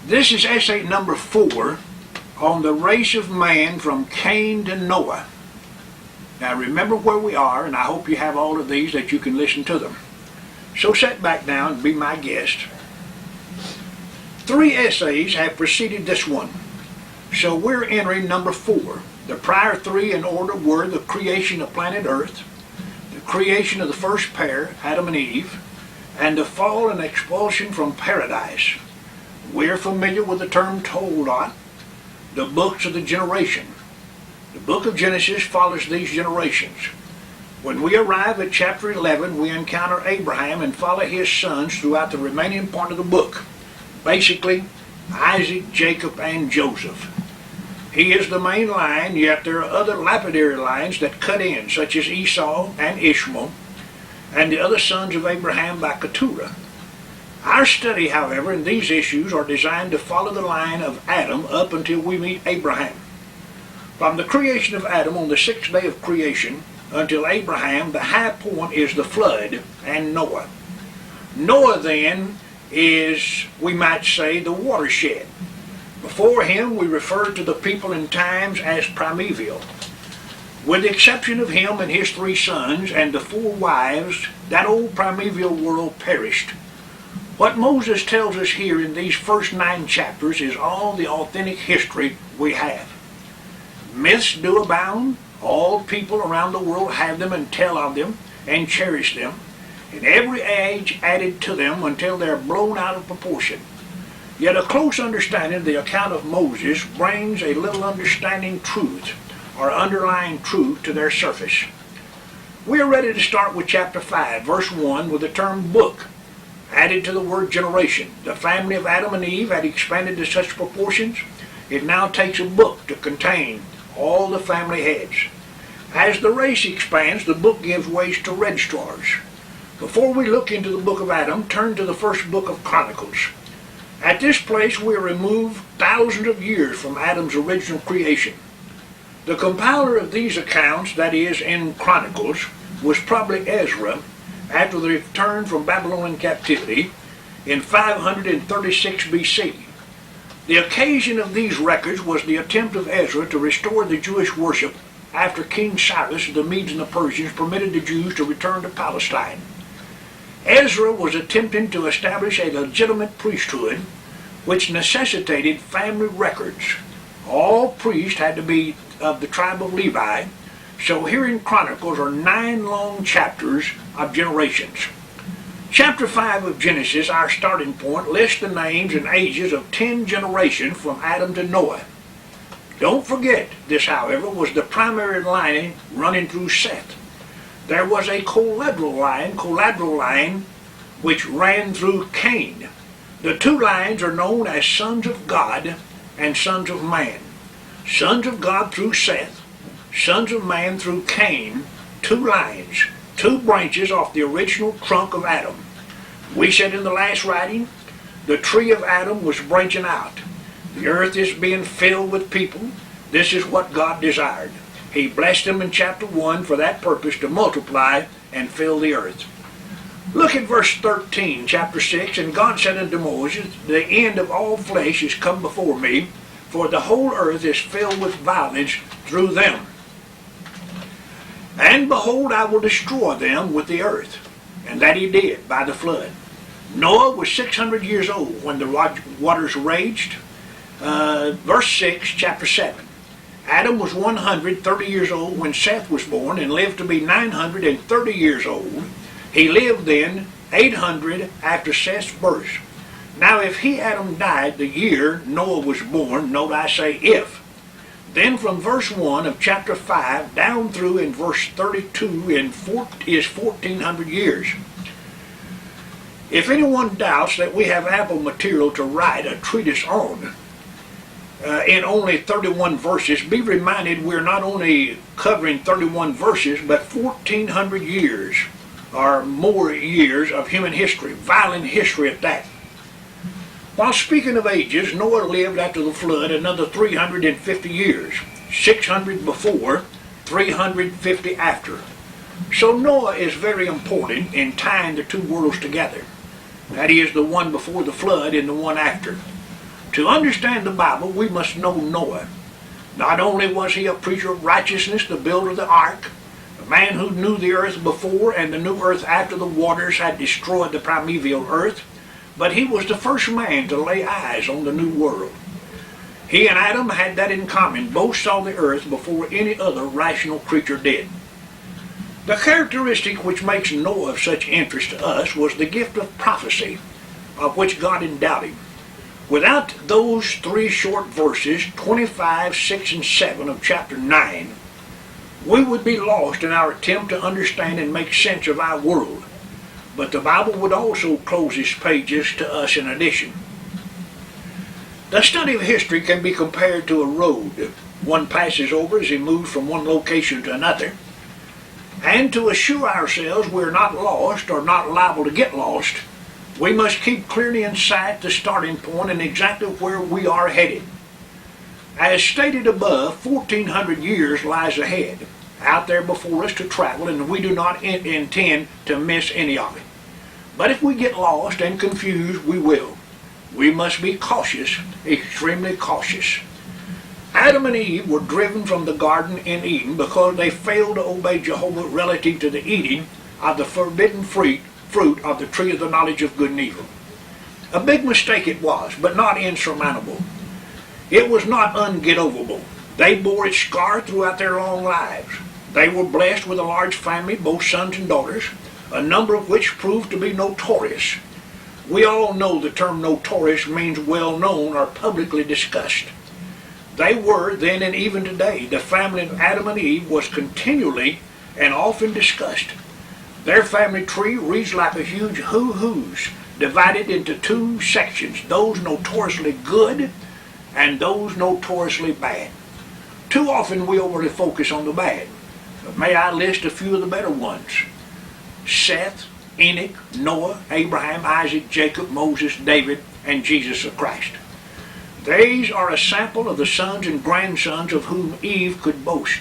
This is essay number 4 on the race of man from Cain to Noah. Now remember where we are, and I hope you have all of these that you can listen to them. So sit back now and be my guest. 3 essays have preceded this one, so we're entering number 4. The prior 3 in order were the creation of planet Earth, the creation of the first pair, Adam and Eve, and the fall and expulsion from paradise. We're familiar with the term Toldot, the books of the generation. The book of Genesis follows these generations. When we arrive at chapter 11, we encounter Abraham and follow his sons throughout the remaining part of the book. Basically, Isaac, Jacob, and Joseph. He is the main line, yet there are other lapidary lines that cut in, such as Esau and Ishmael, and the other sons of Abraham by Keturah. Our study, however, in these issues are designed to follow the line of Adam up until we meet Abraham. From the creation of Adam on the 6th day of creation until Abraham, the high point is the flood and Noah. Noah then is, we might say, the watershed. Before him we refer to the people in times as primeval. With the exception of him and his 3 sons and the 4 wives, that old primeval world perished. What Moses tells us here in these first 9 chapters is all the authentic history we have. Myths do abound. All people around the world have them and tell of them and cherish them, and every age added to them until they are blown out of proportion. Yet a close understanding of the account of Moses brings a little understanding truth or underlying truth to their surface. We are ready to start with chapter 5, verse 1, with the term book added to the word generation. The family of Adam and Eve had expanded to such proportions, it now takes a book to contain all the family heads. As the race expands, the book gives ways to registrars. Before we look into the book of Adam, turn to the first book of Chronicles. At this place we are removed thousands of years from Adam's original creation. The compiler of these accounts, that is, in Chronicles, was probably Ezra, after the return from Babylonian captivity in 536 BC. The occasion of these records was the attempt of Ezra to restore the Jewish worship after King Cyrus of the Medes and the Persians permitted the Jews to return to Palestine. Ezra was attempting to establish a legitimate priesthood which necessitated family records. All priests had to be of the tribe of Levi, so here in Chronicles are 9 long chapters of generations. Chapter 5 of Genesis, our starting point, lists the names and ages of 10 generations from Adam to Noah. Don't forget, this, however, was the primary line running through Seth. There was a collateral line, which ran through Cain. The 2 lines are known as sons of God and sons of man. Sons of God through Seth, sons of man through Cain, 2 lines, 2 branches off the original trunk of Adam. We said in the last writing, the tree of Adam was branching out. The earth is being filled with people. This is what God desired. He blessed them in chapter 1 for that purpose, to multiply and fill the earth. Look at verse 13, chapter 6. And God said unto Moses, the end of all flesh is come before me, for the whole earth is filled with violence through them. And behold, I will destroy them with the earth. And that he did by the flood. Noah was 600 years old when the waters raged. Verse 6, chapter 7. Adam was 130 years old when Seth was born and lived to be 930 years old. He lived then 800 after Seth's birth. Now if he, Adam, died the year Noah was born, note I say if, then from verse 1 of chapter 5 down through in verse 32 is 1400 years. If anyone doubts that we have ample material to write a treatise on, in only 31 verses, be reminded we're not only covering 31 verses, but 1400 years or more years of human history, violent history at that. While speaking of ages, Noah lived after the flood another 350 years, 600 before, 350 after. So Noah is very important in tying the 2 worlds together. That is, the one before the flood and the one after. To understand the Bible, we must know Noah. Not only was he a preacher of righteousness, the builder of the ark, a man who knew the earth before and the new earth after the waters had destroyed the primeval earth, but he was the first man to lay eyes on the new world. He and Adam had that in common. Both saw the earth before any other rational creature did. The characteristic which makes Noah of such interest to us was the gift of prophecy, of which God endowed him. Without those three short verses, 25, 6, and 7 of chapter 9, we would be lost in our attempt to understand and make sense of our world. But the Bible would also close its pages to us in addition. The study of history can be compared to a road one passes over as he moves from one location to another. And to assure ourselves we're not lost or not liable to get lost, we must keep clearly in sight the starting point and exactly where we are headed. As stated above, 1400 years lies ahead, out there before us to travel, and we do not intend to miss any of it. But if we get lost and confused, we will. We must be cautious, extremely cautious. Adam and Eve were driven from the garden in Eden because they failed to obey Jehovah relative to the eating of the forbidden fruit of the tree of the knowledge of good and evil. A big mistake it was, but not insurmountable. It was not unget-overable. They bore its scar throughout their long lives. They were blessed with a large family, both sons and daughters, a number of which proved to be notorious. We all know the term notorious means well known or publicly discussed. They were then and even today, the family of Adam and Eve was continually and often discussed. Their family tree reads like a huge hoo-hoos, divided into two sections, those notoriously good and those notoriously bad. Too often we overly focus on the bad, but may I list a few of the better ones? Seth, Enoch, Noah, Abraham, Isaac, Jacob, Moses, David, and Jesus the Christ. These are a sample of the sons and grandsons of whom Eve could boast.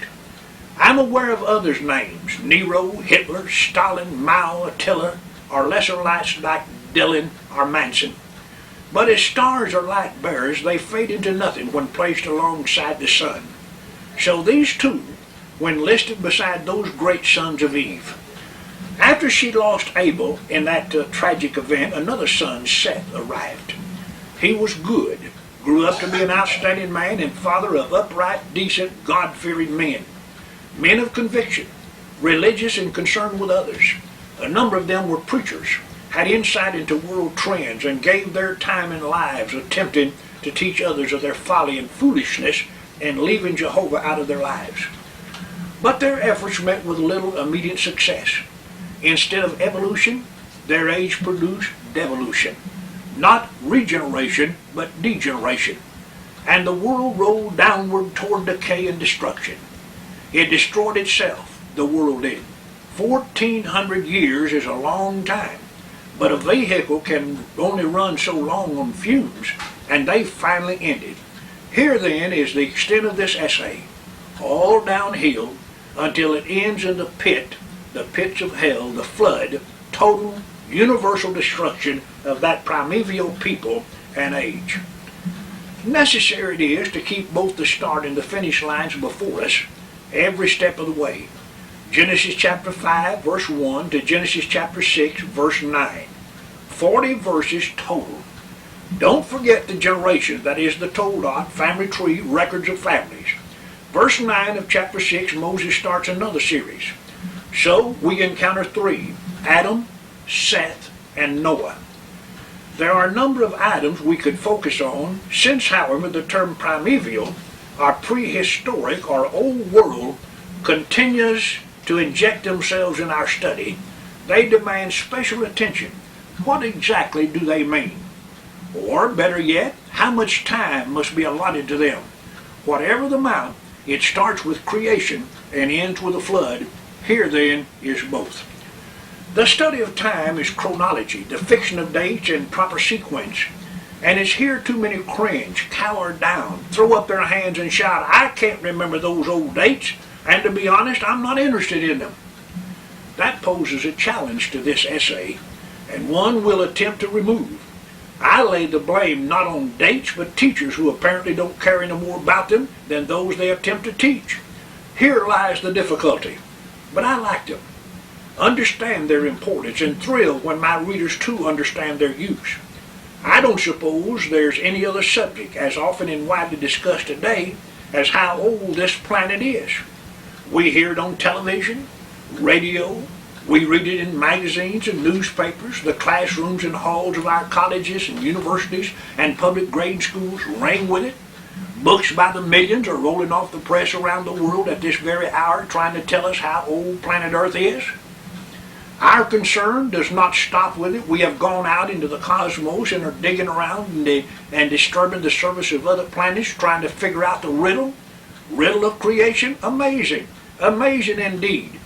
I'm aware of others' names, Nero, Hitler, Stalin, Mao, Attila, or lesser lights like Dylan or Manson. But as stars are light bearers, they fade into nothing when placed alongside the sun. So these two, when listed beside those great sons of Eve. After she lost Abel in that tragic event, another son, Seth, arrived. He was good, grew up to be an outstanding man and father of upright, decent, God-fearing men. Men of conviction, religious and concerned with others. A number of them were preachers, had insight into world trends, and gave their time and lives attempting to teach others of their folly and foolishness and leaving Jehovah out of their lives. But their efforts met with little immediate success. Instead of evolution, their age produced devolution. Not regeneration, but degeneration. And the world rolled downward toward decay and destruction. It destroyed itself, the world did. 1400 years is a long time, but a vehicle can only run so long on fumes, and they finally ended. Here then is the extent of this essay, all downhill until it ends in the pits of hell, the flood, total, universal destruction of that primeval people and age. Necessary it is to keep both the start and the finish lines before us every step of the way. Genesis chapter 5 verse 1 to Genesis chapter 6 verse 9. 40 verses total. Don't forget the generations, that is the Toldot, family tree, records of families. Verse 9 of chapter 6, Moses starts another series. So we encounter three, Adam, Seth, and Noah. There are a number of items we could focus on, since, however, the term primeval, or prehistoric, or old world, continues to inject themselves in our study. They demand special attention. What exactly do they mean? Or, better yet, how much time must be allotted to them? Whatever the amount, it starts with creation and ends with a flood. Here, then, is both. The study of time is chronology, the fixing of dates and proper sequence. And it's here too many cringe, cower down, throw up their hands and shout, I can't remember those old dates, and to be honest, I'm not interested in them. That poses a challenge to this essay, and one we'll attempt to remove. I lay the blame not on dates, but teachers who apparently don't care any more about them than those they attempt to teach. Here lies the difficulty. But I like them, understand their importance, and thrill when my readers too understand their use. I don't suppose there's any other subject as often and widely discussed today as how old this planet is. We hear it on television, radio, we read it in magazines and newspapers. The classrooms and halls of our colleges and universities and public grade schools ring with it. Books by the millions are rolling off the press around the world at this very hour trying to tell us how old planet Earth is. Our concern does not stop with it. We have gone out into the cosmos and are digging around and disturbing the surface of other planets trying to figure out the riddle of creation. Amazing. Amazing indeed.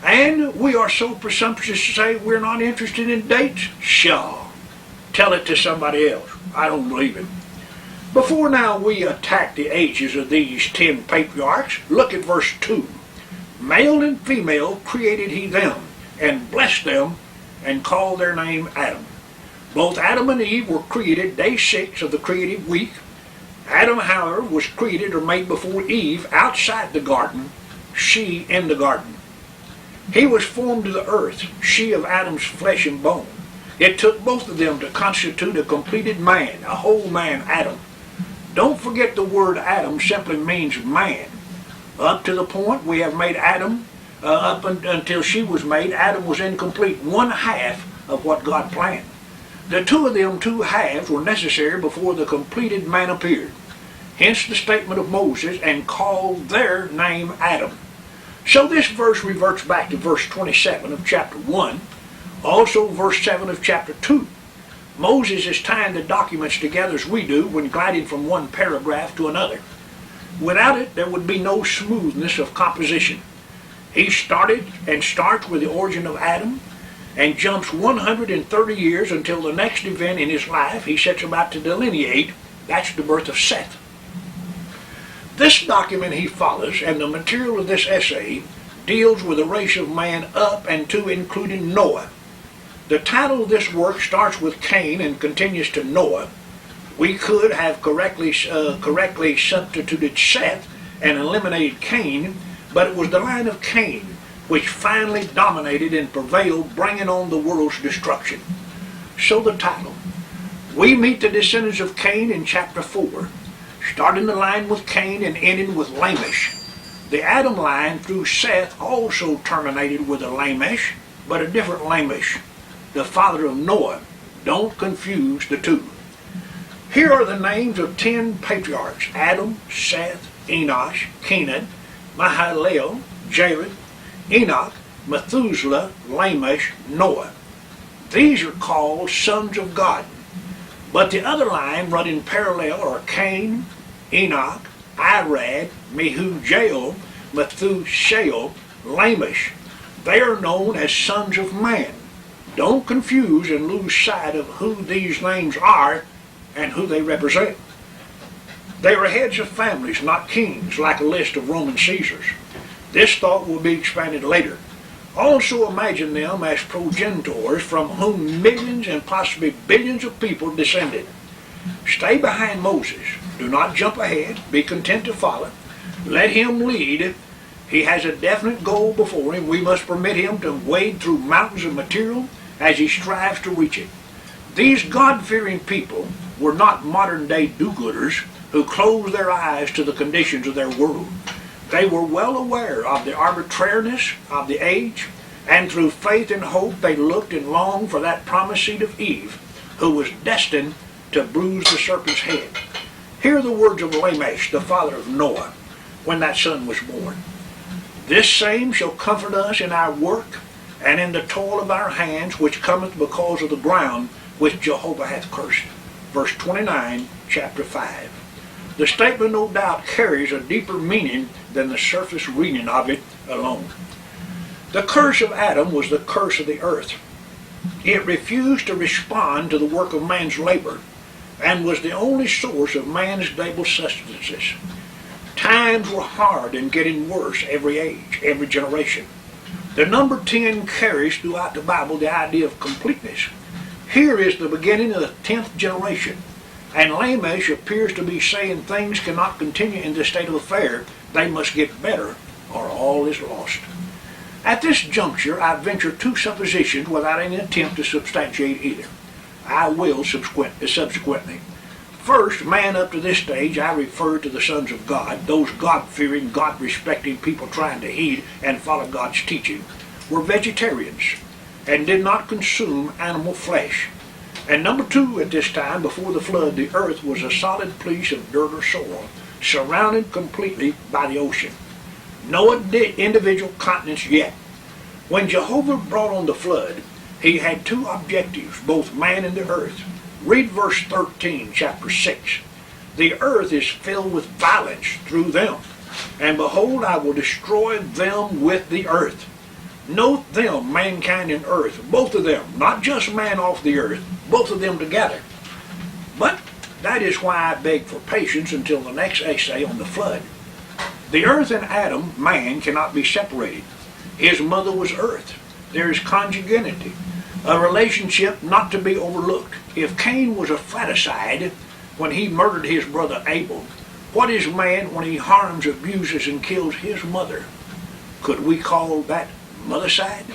And we are so presumptuous to say we're not interested in dates? Pshaw. Tell it to somebody else. I don't believe it. Before now we attack the ages of these 10 patriarchs, look at verse 2. Male and female created he them, and blessed them, and called their name Adam. Both Adam and Eve were created day 6 of the creative week. Adam, however, was created or made before Eve outside the garden, she in the garden. He was formed of the earth, she of Adam's flesh and bone. It took both of them to constitute a completed man, a whole man, Adam. Don't forget the word Adam simply means man. Up to the point we have made Adam, until she was made, Adam was incomplete, one half of what God planned. The two of them two halves were necessary before the completed man appeared. Hence the statement of Moses, and called their name Adam. So this verse reverts back to verse 27 of chapter 1, also verse 7 of chapter 2. Moses is tying the documents together as we do when gliding from one paragraph to another. Without it, there would be no smoothness of composition. He started and starts with the origin of Adam and jumps 130 years until the next event in his life he sets about to delineate. That's the birth of Seth. This document he follows, and the material of this essay, deals with the race of man up and to including Noah. The title of this work starts with Cain and continues to Noah. We could have correctly substituted Seth and eliminated Cain, but it was the line of Cain which finally dominated and prevailed, bringing on the world's destruction. So the title. We meet the descendants of Cain in chapter 4, starting the line with Cain and ending with Lamech. The Adam line through Seth also terminated with a Lamech, but a different Lamech, the father of Noah. Don't confuse the two. Here are the names of 10 patriarchs: Adam, Seth, Enosh, Kenan, Mahalalel, Jared, Enoch, Methuselah, Lamech, Noah. These are called sons of God. But the other line running parallel are Cain, Enoch, Irad, Mehujael, Methuselah, Lamech. They are known as sons of man. Don't confuse and lose sight of who these names are and who they represent. They are heads of families, not kings, like a list of Roman Caesars. This thought will be expanded later. Also imagine them as progenitors from whom millions and possibly billions of people descended. Stay behind Moses. Do not jump ahead. Be content to follow. Let him lead. He has a definite goal before him. We must permit him to wade through mountains of material as he strives to reach it. These God-fearing people were not modern-day do-gooders who closed their eyes to the conditions of their world. They were well aware of the arbitrariness of the age, and through faith and hope they looked and longed for that promised seed of Eve, who was destined to bruise the serpent's head. Hear the words of Lamech, the father of Noah, when that son was born. This same shall comfort us in our work, and in the toil of our hands, which cometh because of the ground which Jehovah hath cursed. Verse 29, chapter 5. The statement no doubt carries a deeper meaning than the surface reading of it alone. The curse of Adam was the curse of the earth. It refused to respond to the work of man's labor, and was the only source of man's daily sustenances. Times were hard and getting worse every age, every generation. The number 10 carries throughout the Bible the idea of completeness. Here is the beginning of the 10th generation, and Lamech appears to be saying things cannot continue in this state of affair. They must get better, or all is lost. At this juncture, I venture two suppositions without any attempt to substantiate either. I will subsequently. First, man up to this stage, I refer to the sons of God, those God-fearing, God-respecting people trying to heed and follow God's teaching, were vegetarians and did not consume animal flesh. And number two, at this time, before the flood, the earth was a solid piece of dirt or soil, surrounded completely by the ocean. No individual continents yet. When Jehovah brought on the flood, he had two objectives, both man and the earth. Read verse 13, chapter 6. The earth is filled with violence through them, and behold, I will destroy them with the earth. Note them, mankind and earth, both of them, not just man off the earth, both of them together. But that is why I beg for patience until the next essay on the flood. The earth and Adam, man, cannot be separated. His mother was earth. There is conjugality, a relationship not to be overlooked. If Cain was a fratricide when he murdered his brother Abel, what is man when he harms, abuses, and kills his mother? Could we call that mothercide?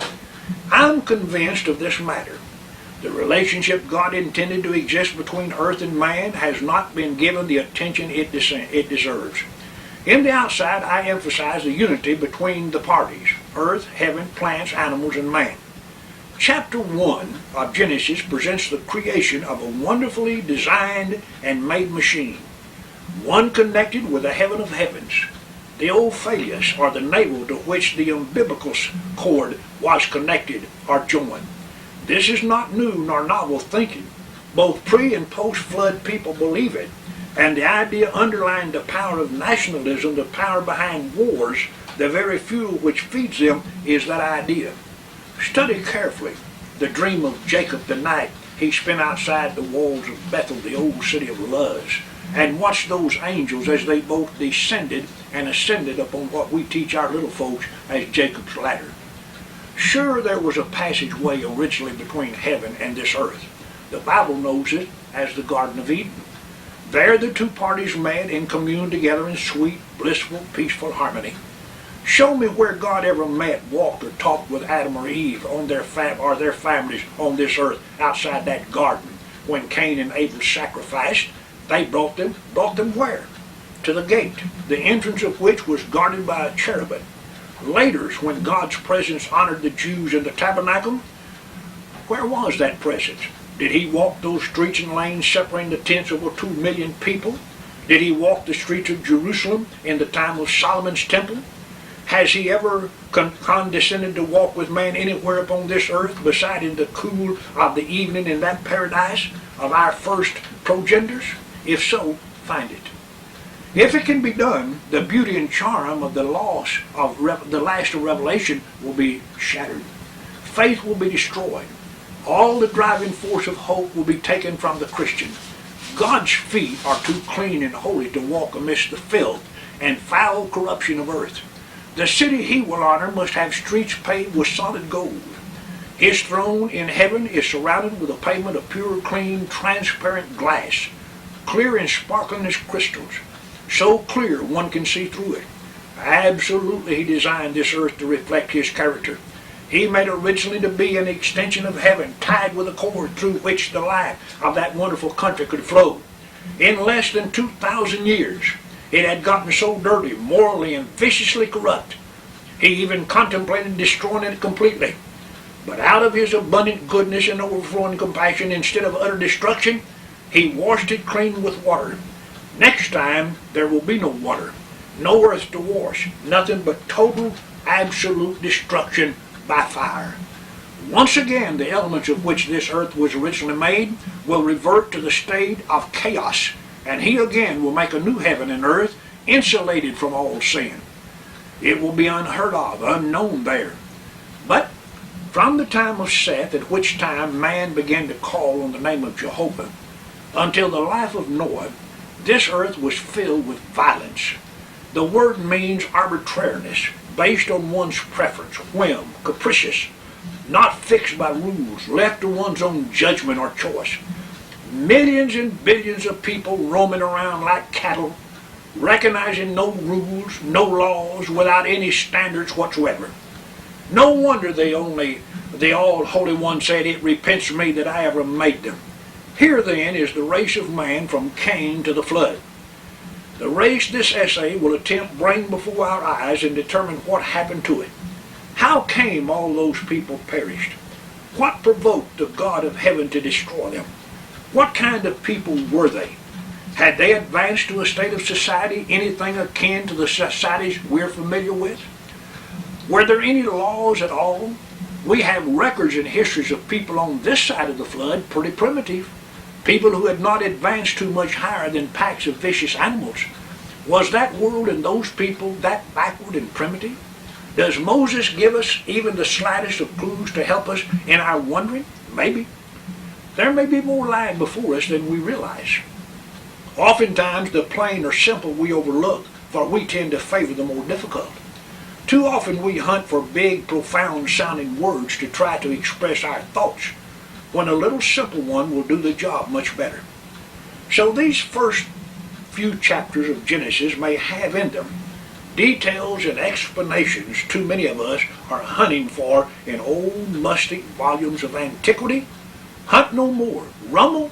I'm convinced of this matter. The relationship God intended to exist between earth and man has not been given the attention it deserves. In the outside, I emphasize the unity between the parties, earth, heaven, plants, animals, and man. Chapter 1 of Genesis presents the creation of a wonderfully designed and made machine, one connected with the heaven of heavens, the Ophiuchus, or the navel to which the umbilical cord was connected or joined. This is not new nor novel thinking. Both pre- and post-flood people believe it, and the idea underlying the power of nationalism, the power behind wars, the very fuel which feeds them, is that idea. Study carefully the dream of Jacob the night he spent outside the walls of Bethel, the old city of Luz, and watch those angels as they both descended and ascended upon what we teach our little folks as Jacob's ladder. Sure, there was a passageway originally between heaven and this earth. The Bible knows it as the Garden of Eden. There the two parties met and communed together in sweet, blissful, peaceful harmony. Show me where God ever met, walked, or talked with Adam or Eve on their families on this earth outside that garden. When Cain and Abel sacrificed, they brought them where? To the gate, the entrance of which was guarded by a cherubim. Later, when God's presence honored the Jews in the tabernacle, where was that presence? Did he walk those streets and lanes separating the tents of over 2 million people? Did he walk the streets of Jerusalem in the time of Solomon's temple? Has he ever condescended to walk with man anywhere upon this earth beside in the cool of the evening in that paradise of our first progenitors? If so, find it. If it can be done, the beauty and charm of the last of Revelation will be shattered. Faith will be destroyed. All the driving force of hope will be taken from the Christian. God's feet are too clean and holy to walk amidst the filth and foul corruption of earth. The city he will honor must have streets paved with solid gold. His throne in heaven is surrounded with a pavement of pure, clean, transparent glass, clear and sparkling as crystals, so clear one can see through it. Absolutely, he designed this earth to reflect his character. He made it originally to be an extension of heaven, tied with a cord through which the life of that wonderful country could flow. In less than 2,000 years, it had gotten so dirty, morally and viciously corrupt, he even contemplated destroying it completely. But out of his abundant goodness and overflowing compassion, instead of utter destruction, he washed it clean with water. Next time, there will be no water, no earth to wash, nothing but total, absolute destruction by fire. Once again, the elements of which this earth was originally made will revert to the state of chaos, and he again will make a new heaven and earth insulated from all sin. It will be unheard of, unknown there. But from the time of Seth, at which time man began to call on the name of Jehovah, until the life of Noah, this earth was filled with violence. The word means arbitrariness, based on one's preference, whim, capricious, not fixed by rules, left to one's own judgment or choice. Millions and billions of people roaming around like cattle, recognizing no rules, no laws, without any standards whatsoever. No wonder the All Holy One said, "It repents me that I ever made them." Here then is the race of man from Cain to the flood. The race this essay will attempt to bring before our eyes and determine what happened to it. How came all those people perished? What provoked the God of heaven to destroy them? What kind of people were they? Had they advanced to a state of society anything akin to the societies we're familiar with? Were there any laws at all? We have records and histories of people on this side of the flood pretty primitive. People who had not advanced too much higher than packs of vicious animals. Was that world and those people that backward and primitive? Does Moses give us even the slightest of clues to help us in our wondering? Maybe. There may be more lying before us than we realize. Oftentimes the plain or simple we overlook, for we tend to favor the more difficult. Too often we hunt for big, profound sounding words to try to express our thoughts, when a little simple one will do the job much better. So these first few chapters of Genesis may have in them details and explanations too many of us are hunting for in old musty volumes of antiquity. Hunt no more. Rumble?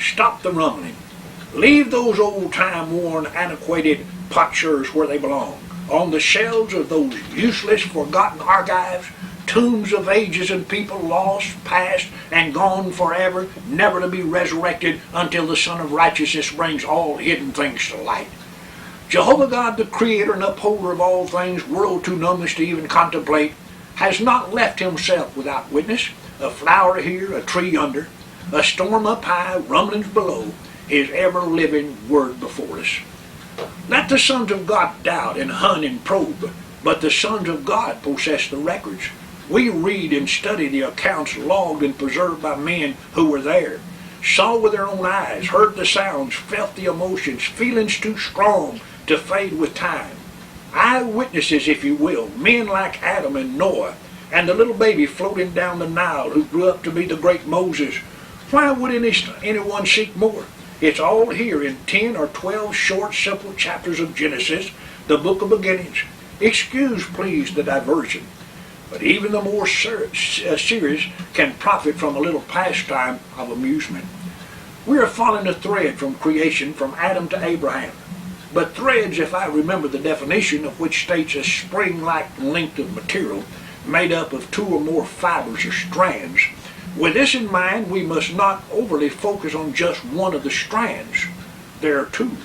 Stop the rumbling. Leave those old time-worn, antiquated potsherds where they belong, on the shelves of those useless, forgotten archives, tombs of ages and people lost, past, and gone forever, never to be resurrected until the Son of Righteousness brings all hidden things to light. Jehovah God, the Creator and Upholder of all things, world too numbness to even contemplate, has not left himself without witness. A flower here, a tree yonder, a storm up high, rumblings below, his ever-living word before us. Let the sons of God doubt and hunt and probe, but the sons of God possess the records. We read and study the accounts logged and preserved by men who were there, saw with their own eyes, heard the sounds, felt the emotions, feelings too strong to fade with time. Eyewitnesses, if you will, men like Adam and Noah, and the little baby floating down the Nile who grew up to be the great Moses. Why would anyone seek more? It's all here in 10 or 12 short, simple chapters of Genesis, the book of beginnings. Excuse, please, the diversion, but even the more serious can profit from a little pastime of amusement. We are following a thread from creation from Adam to Abraham. But threads, if I remember the definition of which states a spring-like length of material made up of two or more fibers or strands. With this in mind, we must not overly focus on just one of the strands. There are two.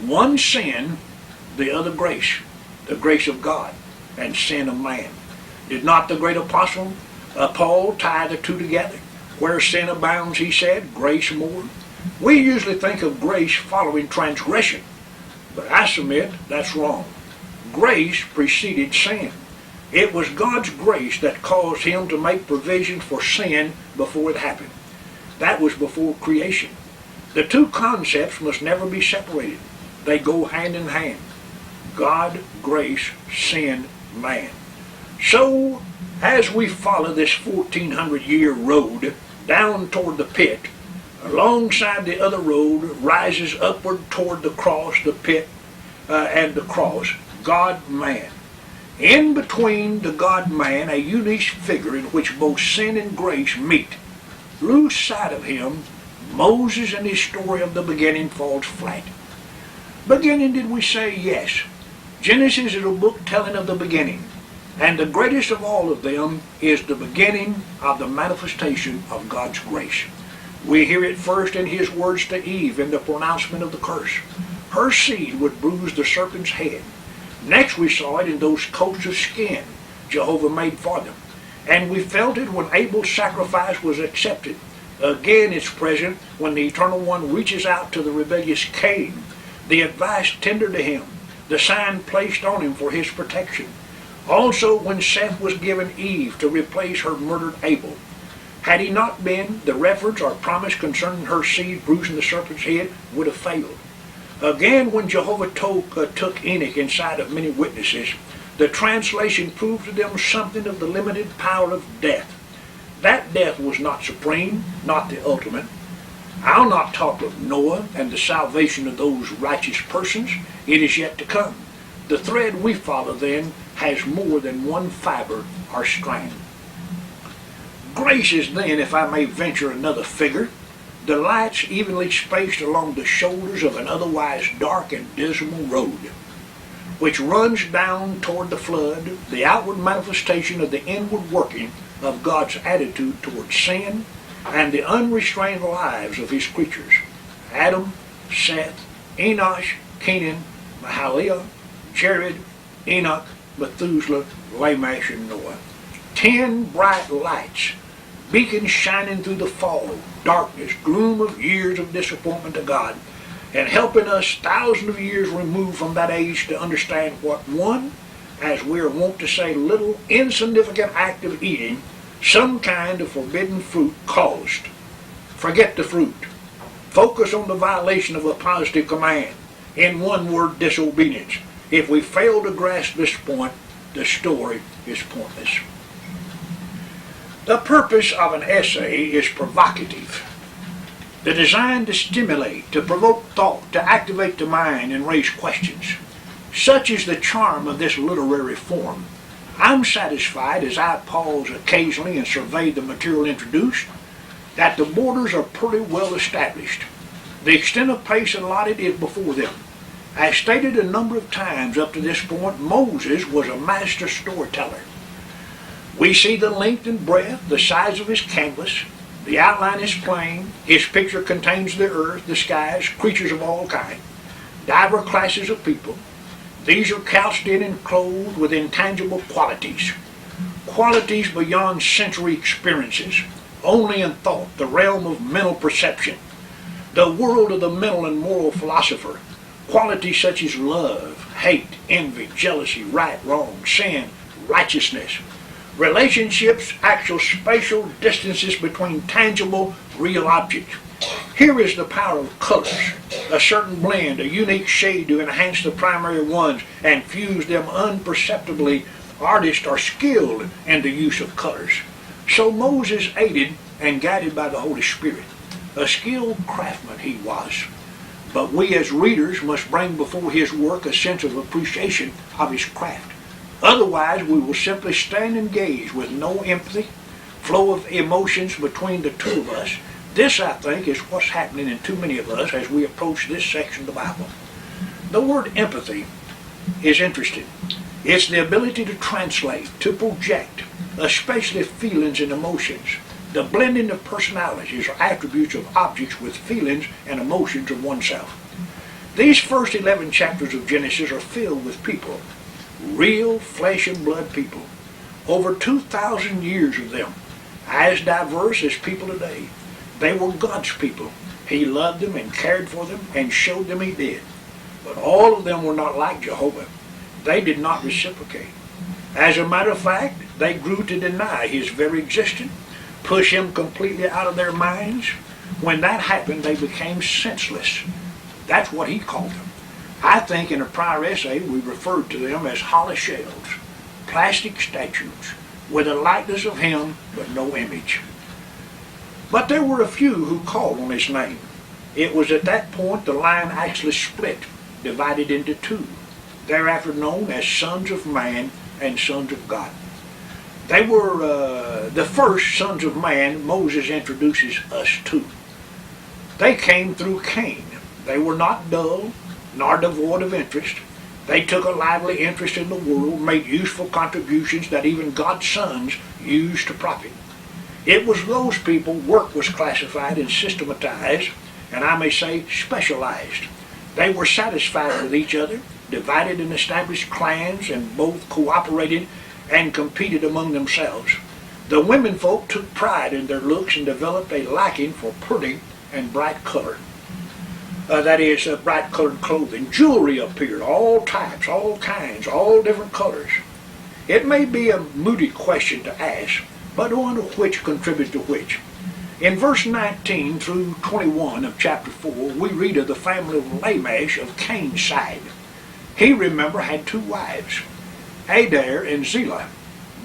One sin, the other grace, the grace of God, and sin of man. Did not the great apostle Paul tie the two together? Where sin abounds, he said, grace more. We usually think of grace following transgression, but I submit that's wrong. Grace preceded sin. It was God's grace that caused him to make provision for sin before it happened. That was before creation. The two concepts must never be separated. They go hand in hand. God, grace, sin, man. So, as we follow this 1400-year road down toward the pit, alongside the other road rises upward toward the cross, the pit, and the cross, God, man. In between the God-man, a unique figure in which both sin and grace meet. Lose sight of him, Moses and his story of the beginning falls flat. Beginning, did we say? Yes. Genesis is a book telling of the beginning, and the greatest of all of them is the beginning of the manifestation of God's grace. We hear it first in his words to Eve in the pronouncement of the curse. Her seed would bruise the serpent's head. Next we saw it in those coats of skin Jehovah made for them. And we felt it when Abel's sacrifice was accepted. Again it's present when the Eternal One reaches out to the rebellious Cain, the advice tendered to him, the sign placed on him for his protection. Also when Seth was given Eve to replace her murdered Abel. Had he not been, the reference or promise concerning her seed bruising the serpent's head would have failed. Again, when Jehovah took Enoch inside of many witnesses, The translation proved to them something of the limited power of death. That death was not supreme, not the ultimate. I'll not talk of Noah and the salvation of those righteous persons. It is yet to come. The thread we follow, then, has more than one fiber or strand. Grace is then, if I may venture another figure, the lights evenly spaced along the shoulders of an otherwise dark and dismal road, which runs down toward the flood, the outward manifestation of the inward working of God's attitude toward sin and the unrestrained lives of his creatures: Adam, Seth, Enosh, Canaan, Mahalalel, Jared, Enoch, Methuselah, Lamech, and Noah. 10 bright lights, beacons shining through the fog, darkness, gloom of years of disappointment to God, and helping us thousands of years removed from that age to understand what one, as we are wont to say, little insignificant act of eating some kind of forbidden fruit caused. Forget the fruit. Focus on the violation of a positive command. In one word, disobedience. If we fail to grasp this point, the story is pointless. The purpose of an essay is provocative. The design to stimulate, to provoke thought, to activate the mind and raise questions. Such is the charm of this literary form. I'm satisfied, as I pause occasionally and survey the material introduced, that the borders are pretty well established. The extent of pace allotted is before them. As stated a number of times up to this point, Moses was a master storyteller. We see the length and breadth, the size of his canvas. The outline is plain. His picture contains the earth, the skies, creatures of all kinds, divers classes of people. These are couched in and clothed with intangible qualities, qualities beyond sensory experiences, only in thought, the realm of mental perception, the world of the mental and moral philosopher, qualities such as love, hate, envy, jealousy, right, wrong, sin, righteousness, relationships, actual spatial distances between tangible, real objects. Here is the power of colors, a certain blend, a unique shade to enhance the primary ones and fuse them unperceptibly. Artists are skilled in the use of colors. So Moses, aided and guided by the Holy Spirit, a skilled craftsman he was. But we as readers must bring before his work a sense of appreciation of his craft. Otherwise we will simply stand and gaze with no empathy, flow of emotions between the two of us. This, I think, is what's happening in too many of us as we approach this section of the Bible. The word empathy is interesting. It's the ability to translate, to project, especially feelings and emotions, the blending of personalities or attributes of objects with feelings and emotions of oneself. These first 11 chapters of Genesis are filled with people, real flesh and blood people, over 2,000 years of them, as diverse as people today. They were God's people. He loved them and cared for them and showed them he did. But all of them were not like Jehovah. They did not reciprocate. As a matter of fact, they grew to deny his very existence, push him completely out of their minds. When that happened, they became senseless. That's what he called them. I think in a prior essay we referred to them as hollow shells, plastic statues, with a likeness of him but no image. But there were a few who called on his name. It was at that point the line actually split, divided into two, thereafter known as sons of man and sons of God. They were the first sons of man Moses introduces us to. They came through Cain. They were not dull, nor devoid of interest. They took a lively interest in the world, made useful contributions that even God's sons used to profit. It was those people work was classified and systematized, and I may say specialized. They were satisfied with each other, divided and established clans, and both cooperated and competed among themselves. The women folk took pride in their looks and developed a liking for pretty and bright color. That is, bright colored clothing. Jewelry appeared, all types, all kinds, all different colors. It may be a moody question to ask, but I wonder which contributes to which. In verse 19 through 21 of chapter 4, we read of the family of Lamech of Cain's side. He, remember, had 2 wives. Adair and Zillah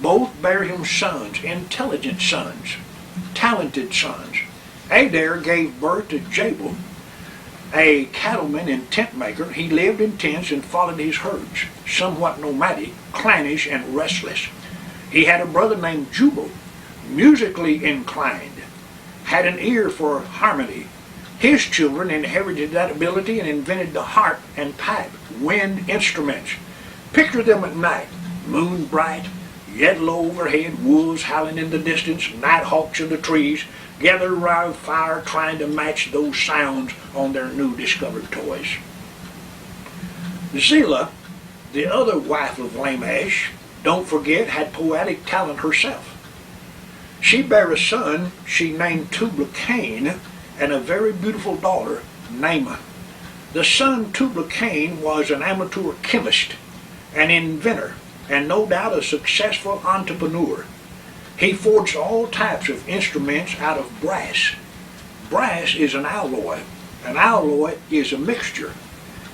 both bare him sons, intelligent sons, talented sons. Adair gave birth to Jabal, a cattleman and tent maker. He lived in tents and followed his herds, somewhat nomadic, clannish, and restless. He had a brother named Jubal, musically inclined, had an ear for harmony. His children inherited that ability and invented the harp and pipe, wind instruments. Picture them at night, moon bright, yellow overhead, wolves howling in the distance, night hawks in the trees, gathered around a fire trying to match those sounds on their new discovered toys. Zillah, the other wife of Lamech, don't forget, had poetic talent herself. She bare a son she named Tubal-Cain, and a very beautiful daughter, Naamah. The son Tubal-Cain was an amateur chemist, an inventor, and no doubt a successful entrepreneur. He forged all types of instruments out of brass. Brass is an alloy. An alloy is a mixture.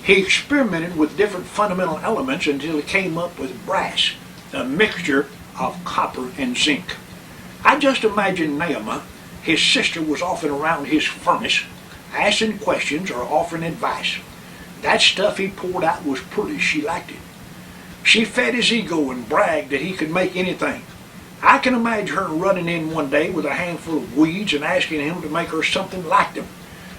He experimented with different fundamental elements until he came up with brass, a mixture of copper and zinc. I just imagine Naamah, his sister, was often around his furnace, asking questions or offering advice. That stuff he poured out was pretty. She liked it. She fed his ego and bragged that he could make anything. I can imagine her running in one day with a handful of weeds and asking him to make her something like them.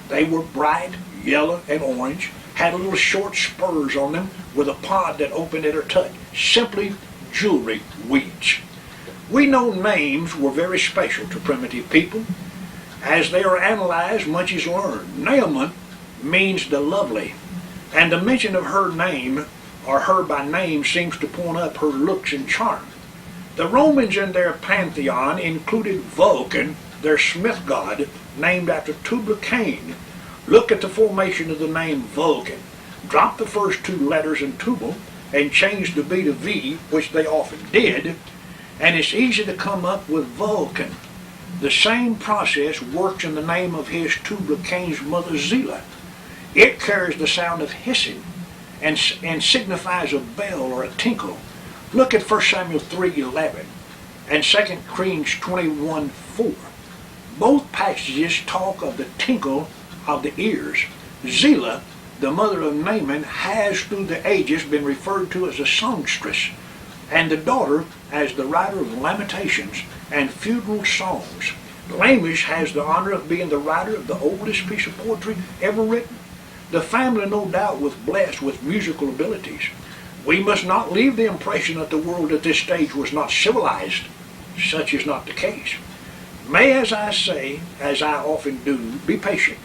They were bright, yellow, and orange, had little short spurs on them with a pod that opened at her touch. Simply jewelry weeds. We know names were very special to primitive people. As they are analyzed, much is learned. Naamah means the lovely, and the mention of her name, or her by name, seems to point up her looks and charm. The Romans in their pantheon included Vulcan, their smith god, named after Tubal-Cain. Look at the formation of the name Vulcan. Drop the first two letters in Tubal and change the B to V, which they often did, and it's easy to come up with Vulcan. The same process works in the name of his Tubal-Cain's mother Zillah. It carries the sound of hissing and signifies a bell or a tinkle. Look at 1 Samuel 3:11 and 2 Kings 21:4. Both passages talk of the tinkle of the ears. Zillah, the mother of Naaman, has through the ages been referred to as a songstress, and the daughter as the writer of lamentations and funeral songs. Lamech has the honor of being the writer of the oldest piece of poetry ever written. The family no doubt was blessed with musical abilities. We must not leave the impression that the world at this stage was not civilized. Such is not the case. May, as I say, as I often do, be patient.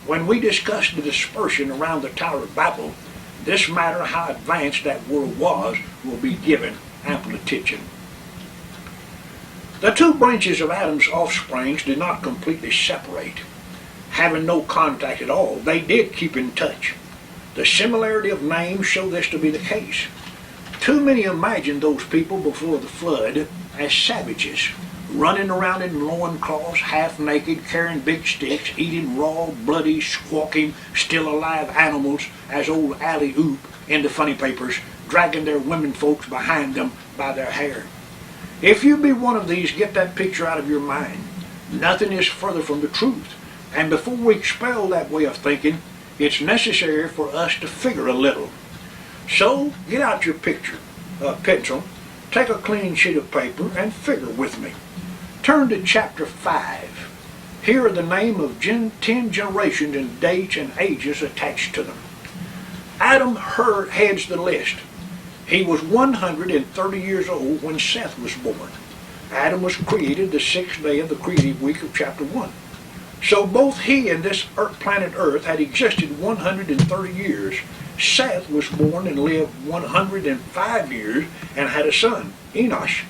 When we discuss the dispersion around the Tower of Babel, this matter how advanced that world was will be given ample attention. The two branches of Adam's offspring did not completely separate. Having no contact at all, they did keep in touch. The similarity of names show this to be the case. Too many imagine those people before the flood as savages, running around in loincloths, half naked, carrying big sticks, eating raw, bloody, squawking, still alive animals as old alley-oop in the funny papers, dragging their women folks behind them by their hair. If you be one of these, get that picture out of your mind. Nothing is further from the truth. And before we expel that way of thinking, it's necessary for us to figure a little. So, get out your pencil, take a clean sheet of paper, and figure with me. Turn to chapter 5. Here are the name of 10 generations and dates and ages attached to them. Adam heads the list. He was 130 years old when Seth was born. Adam was created the 6th day of the creative week of chapter 1. So both he and this planet Earth had existed 130 years. Seth was born and lived 105 years and had a son, Enosh.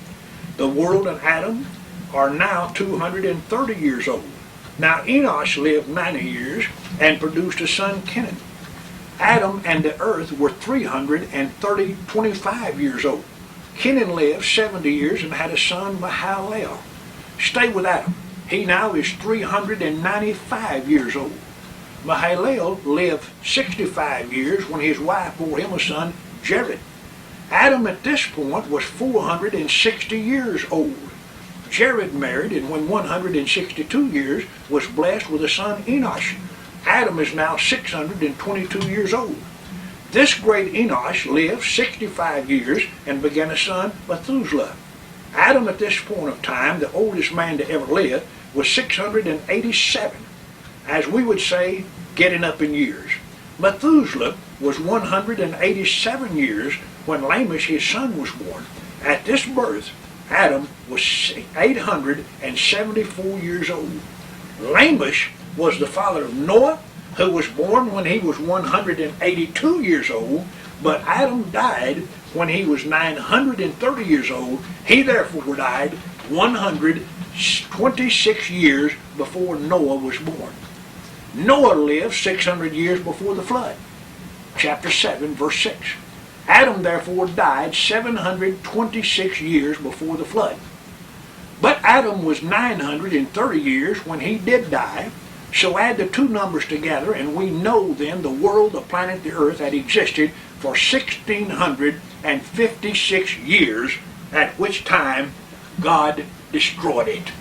The world and Adam are now 230 years old. Now Enosh lived 90 years and produced a son, Kenan. Adam and the earth were 25 years old. Kenan lived 70 years and had a son, Mahalalel. Stay with Adam. He now is 395 years old. Mahalalel lived 65 years when his wife bore him a son, Jared. Adam at this point was 460 years old. Jared married and when 162 years was blessed with a son Enosh. Adam is now 622 years old. This great Enosh lived 65 years and began a son Methuselah. Adam at this point of time, the oldest man to ever live, was 687, as we would say, getting up in years. Methuselah was 187 years when Lamech, his son, was born. At this birth, Adam was 874 years old. Lamech was the father of Noah, who was born when he was 182 years old, but Adam died when he was 930 years old. He therefore died 126 years before Noah was born. Noah lived 600 years before the flood. Chapter 7, verse 6. Adam therefore died 726 years before the flood. But Adam was 930 years when he did die. So add the two numbers together and we know then the world, the planet, the earth had existed for 1656 years, at which time God destroyed it.